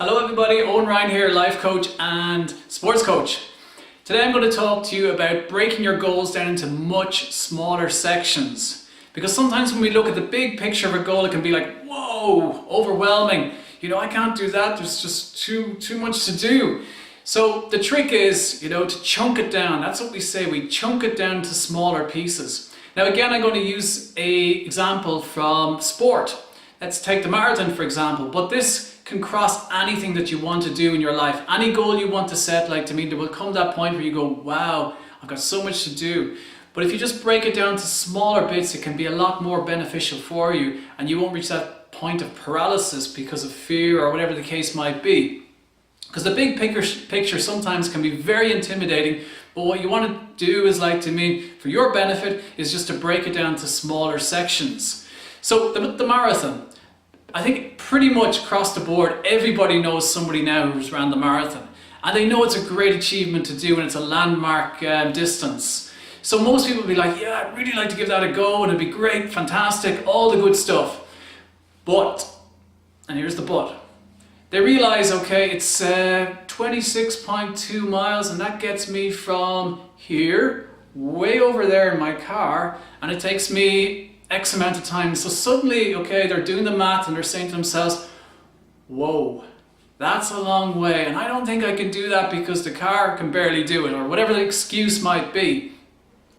Hello everybody, Eoin Ryan here, life coach and sports coach. Today I'm going to talk to you about breaking your goals down into much smaller sections. Because sometimes when we look at the big picture of a goal, it can be like, whoa, overwhelming. You know, I can't do that, there's just too much to do. So the trick is, to chunk it down. That's what we say, we chunk it down to smaller pieces. Now again, I'm going to use an example from sport. Let's take the marathon for example, but this can cross anything that you want to do in your life. Any goal you want to set, there will come that point where you go, wow, I've got so much to do. But if you just break it down to smaller bits, it can be a lot more beneficial for you and you won't reach that point of paralysis because of fear or whatever the case might be. Because the big picture sometimes can be very intimidating, but what you want to do is for your benefit, is just to break it down to smaller sections. So the marathon, I think pretty much across the board, everybody knows somebody now who's ran the marathon. And they know it's a great achievement to do and it's a landmark distance. So most people will be like, yeah, I'd really like to give that a go and it'd be great, fantastic, all the good stuff. But, and here's the but, they realize, okay, it's 26.2 miles and that gets me from here, way over there in my car, and it takes me X amount of time. So suddenly, okay, they're doing the math and they're saying to themselves, whoa, that's a long way and I don't think I can do that because the car can barely do it, or whatever the excuse might be.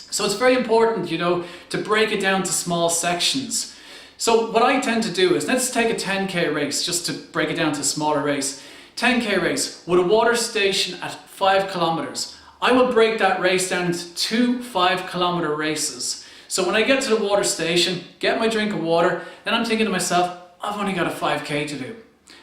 So it's very important, to break it down to small sections. So what I tend to do is, let's take a 10k race, just to break it down to a smaller race. 10k race with a water station at 5 kilometers. I will break that race down into 2 5-kilometer races. So when I get to the water station, get my drink of water, then I'm thinking to myself, I've only got a 5k to do.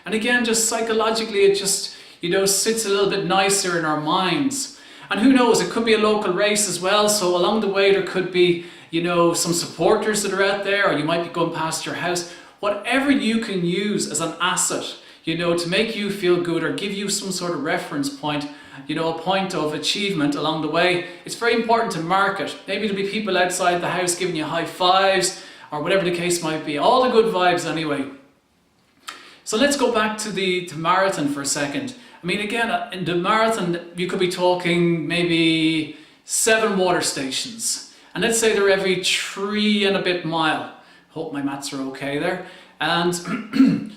And again, just psychologically, it just, sits a little bit nicer in our minds. And who knows, it could be a local race as well. So along the way, there could be, some supporters that are out there, or you might be going past your house. Whatever you can use as an asset, to make you feel good or give you some sort of reference point, a point of achievement along the way. It's very important to mark it. Maybe there'll be people outside the house giving you high fives or whatever the case might be. All the good vibes anyway. So let's go back to the marathon for a second. Again, in the marathon, you could be talking maybe 7 water stations. And let's say they're every 3 and a bit mile. Hope my maths are okay there. And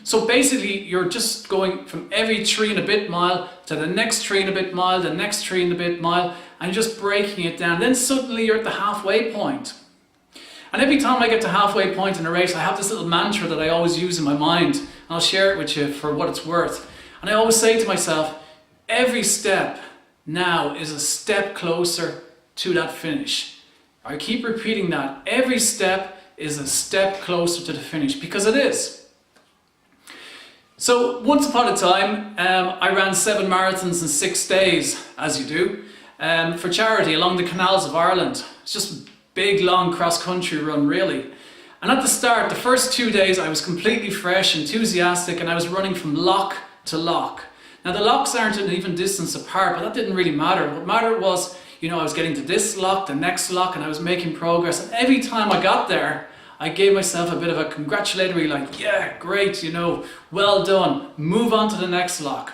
so basically you're just going from every 3 and a bit mile to the next 3 and a bit mile, the next 3 and a bit mile, and just breaking it down. Then suddenly you're at the halfway point. And every time I get to halfway point in a race, I have this little mantra that I always use in my mind. And I'll share it with you for what it's worth. And I always say to myself, every step now is a step closer to that finish. I keep repeating that. Every step is a step closer to the finish, because it is. So once upon a time, I ran 7 marathons in 6 days, as you do, for charity along the canals of Ireland. It's just a big, long cross-country run, really. And at the start, the first 2 days, I was completely fresh, enthusiastic, and I was running from lock to lock. Now the locks aren't an even distance apart, but that didn't really matter. What mattered was, I was getting to this lock, the next lock, and I was making progress. And every time I got there, I gave myself a bit of a congratulatory, yeah, great, well done, move on to the next lock.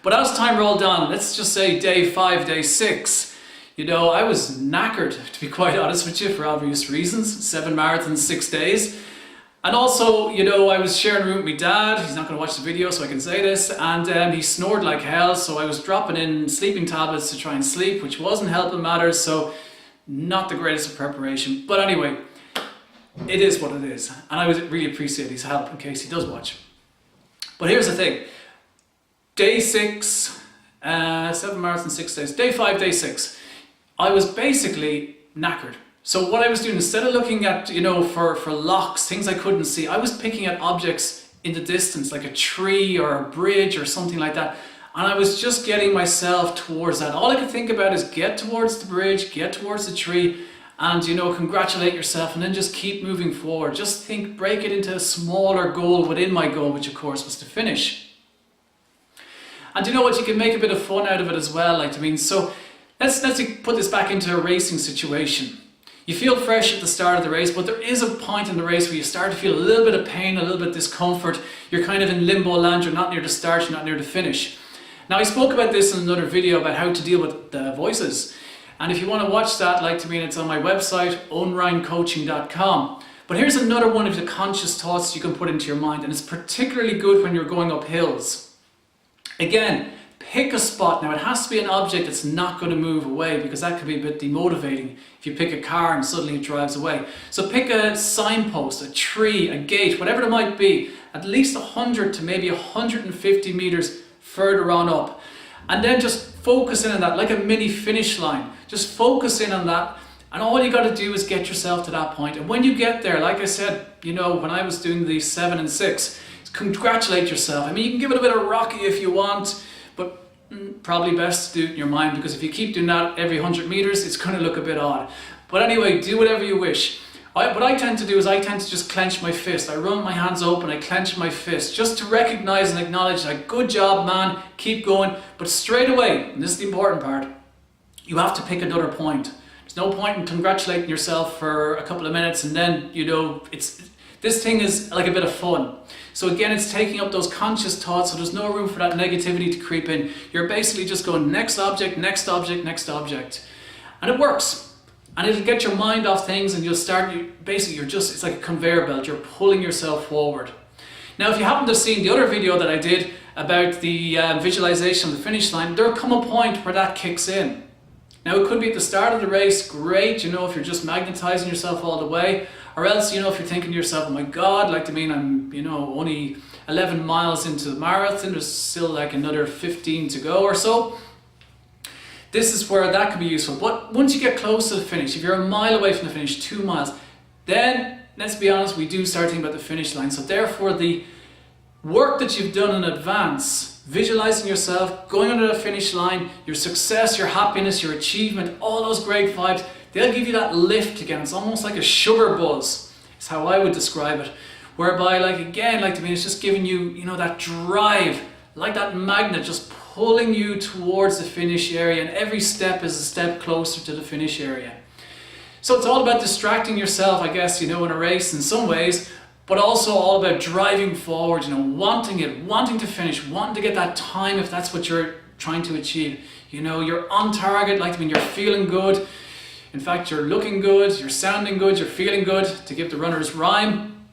But as time rolled on, let's just say day 5, day 6, I was knackered, to be quite honest with you, for obvious reasons. 7 marathons, 6 days. And also, I was sharing a room with my dad. He's not going to watch the video, so I can say this. And he snored like hell, so I was dropping in sleeping tablets to try and sleep, which wasn't helping matters, so not the greatest of preparation. But anyway, it is what it is. And I would really appreciate his help in case he does watch. But here's the thing. Day 6, 7 marathons, 6 days. Day 5, day 6. I was basically knackered. So what I was doing, instead of looking at, for locks, things I couldn't see, I was picking at objects in the distance, like a tree or a bridge or something like that. And I was just getting myself towards that. All I could think about is get towards the bridge, get towards the tree, and, congratulate yourself and then just keep moving forward. Just break it into a smaller goal within my goal, which of course was to finish. And you know what, you can make a bit of fun out of it as well. So let's put this back into a racing situation. You feel fresh at the start of the race, but there is a point in the race where you start to feel a little bit of pain, a little bit of discomfort. You're kind of in limbo land, you're not near the start, you're not near the finish. Now I spoke about this in another video about how to deal with the voices. And if you want to watch that, like to me, it's on my website, eoinryancoaching.com. But here's another one of the conscious thoughts you can put into your mind, and it's particularly good when you're going up hills. Again, pick a spot. Now it has to be an object that's not going to move away, because that could be a bit demotivating if you pick a car and suddenly it drives away. So pick a signpost, a tree, a gate, whatever it might be, at least 100 to maybe 150 meters further on up. And then just focus in on that, like a mini finish line. Just focus in on that, and all you got to do is get yourself to that point. And when you get there, like I said, you know, when I was doing the 7 and 6, congratulate yourself. I mean, you can give it a bit of Rocky if you want, but probably best to do it in your mind, because if you keep doing that every 100 meters, it's going to look a bit odd. But anyway, do whatever you wish. What I tend to do is I tend to just clench my fist. I run my hands open, I clench my fist, just to recognize and acknowledge that, good job, man, keep going. But straight away, and this is the important part, you have to pick another point. There's no point in congratulating yourself for a couple of minutes and then, you know, this thing is like a bit of fun. So again, it's taking up those conscious thoughts, so there's no room for that negativity to creep in. You're basically just going next object, next object, next object. And it works. And it'll get your mind off things, and you'll start, it's like a conveyor belt. You're pulling yourself forward. Now, if you happen to have seen the other video that I did about the visualization of the finish line, there'll come a point where that kicks in. Now, it could be at the start of the race, great, you know, if you're just magnetizing yourself all the way, or else, you know, if you're thinking to yourself, oh my God, like, I mean, I'm, you know, only 11 miles into the marathon, there's still like another 15 to go or so. This is where that can be useful. But once you get close to the finish, if you're a mile away from the finish, 2 miles, then, let's be honest, we do start thinking about the finish line. So therefore, the work that you've done in advance, visualizing yourself, going under the finish line, your success, your happiness, your achievement, all those great vibes, they'll give you that lift again. It's almost like a sugar buzz, is how I would describe it. Whereby, like, again, like to me, it's just giving you, you know, that drive, like that magnet, just pulling you towards the finish area, and every step is a step closer to the finish area. So it's all about distracting yourself, I guess, you know, in a race in some ways, but also all about driving forward, you know, wanting it, wanting to finish, wanting to get that time if that's what you're trying to achieve. You know, you're on target, like, I mean, you're feeling good. In fact, you're looking good, you're sounding good, you're feeling good, to give the runner's rhyme.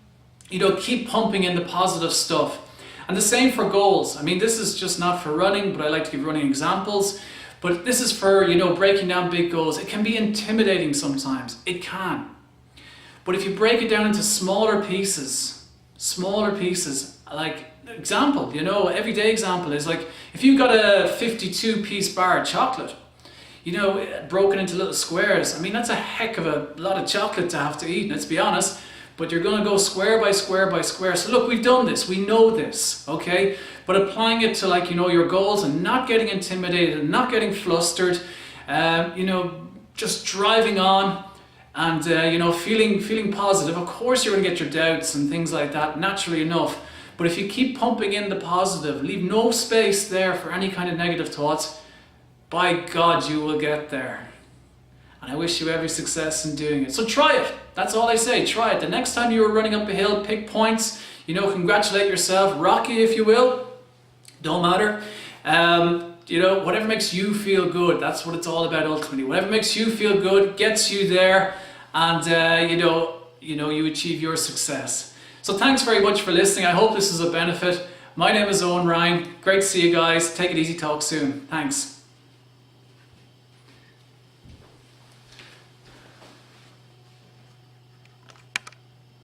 You know, keep pumping in the positive stuff. And the same for goals. I mean, this is just not for running, but I like to give running examples. But this is for, you know, breaking down big goals. It can be intimidating sometimes. It can. But if you break it down into smaller pieces, like example, you know, everyday example is like, if you got a 52-piece bar of chocolate, you know, broken into little squares, I mean, that's a heck of a lot of chocolate to have to eat, let's be honest. But you're going to go square by square by square. So look, we've done this, we know this, okay? But applying it to, like, you know, your goals, and not getting intimidated and not getting flustered, you know, just driving on and, you know, feeling positive. Of course you're going to get your doubts and things like that, naturally enough. But if you keep pumping in the positive, leave no space there for any kind of negative thoughts, by God, you will get there. And I wish you every success in doing it. So try it. That's all I say. Try it. The next time you are running up a hill, pick points. You know, congratulate yourself. Rocky, if you will. Don't matter. You know, whatever makes you feel good. That's what it's all about ultimately. Whatever makes you feel good gets you there. And, you achieve your success. So thanks very much for listening. I hope this is a benefit. My name is Eoin Ryan. Great to see you guys. Take it easy. Talk soon. Thanks.